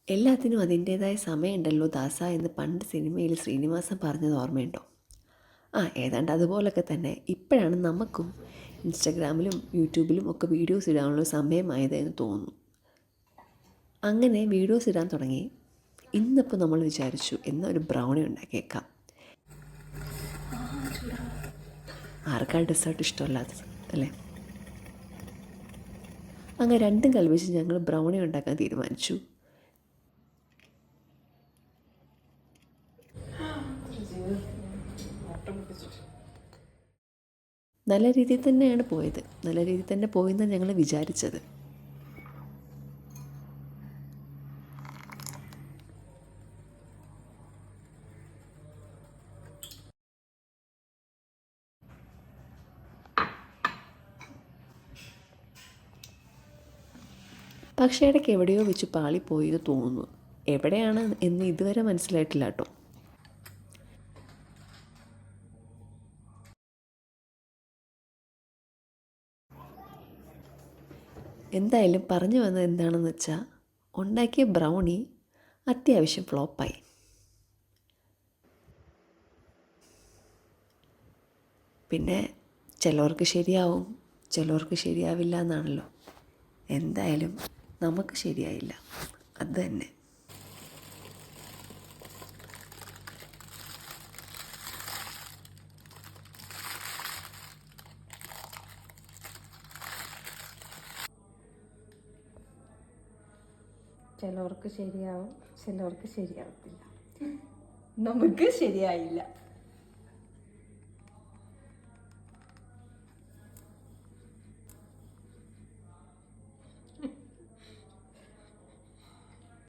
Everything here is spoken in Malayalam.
എല്ലാത്തിനും അതിൻ്റേതായ സമയമുണ്ടല്ലോ ദാസ എന്ന് പണ്ട് സിനിമയിൽ ശ്രീനിവാസൻ പറഞ്ഞത് ഓർമ്മയുണ്ടോ? ഏതാണ്ട് അതുപോലൊക്കെ തന്നെ ഇപ്പോഴാണ് നമുക്കും ഇൻസ്റ്റഗ്രാമിലും യൂട്യൂബിലും ഒക്കെ വീഡിയോസ് ഇടാനുള്ള സമയമായത് എന്ന് തോന്നുന്നു. അങ്ങനെ വീഡിയോസ് ഇടാൻ തുടങ്ങി. ഇന്നിപ്പോൾ നമ്മൾ വിചാരിച്ചു എന്നൊരു ബ്രൗണി ഉണ്ടാക്കിയേക്കാം. ആർക്കാണ് ഡെസേർട്ട് ഇഷ്ടമല്ലാത്തത് അല്ലേ? അങ്ങനെ രണ്ടും കൽപ്പിച്ച് ഞങ്ങൾ ബ്രൗണി ഉണ്ടാക്കാൻ തീരുമാനിച്ചു. നല്ല രീതിയിൽ തന്നെയാണ് പോയത്. നല്ല രീതിയിൽ തന്നെ പോയെന്നാണ് ഞങ്ങൾ വിചാരിച്ചത്. പക്ഷേ ഇടയ്ക്ക് എവിടെയോ വെച്ച് പാളിപ്പോയി എന്ന് തോന്നുന്നു. എവിടെയാണ് എന്ന് ഇതുവരെ മനസ്സിലായിട്ടില്ല കേട്ടോ. എന്തായാലും പറഞ്ഞു വന്നത് എന്താണെന്ന് വെച്ചാൽ, ഉണ്ടാക്കിയ ബ്രൗണി അത്യാവശ്യം ഫ്ലോപ്പായി. പിന്നെ ചിലവർക്ക് ശരിയാവും, ചിലവർക്ക് ശരിയാവില്ല എന്നാണല്ലോ. എന്തായാലും നമുക്ക് ശരിയായില്ല, അത് തന്നെ. ചിലവർക്ക് ശരിയാവും, ചിലവർക്ക് ശരിയാവത്തില്ല. നമുക്ക് ശരിയായില്ല.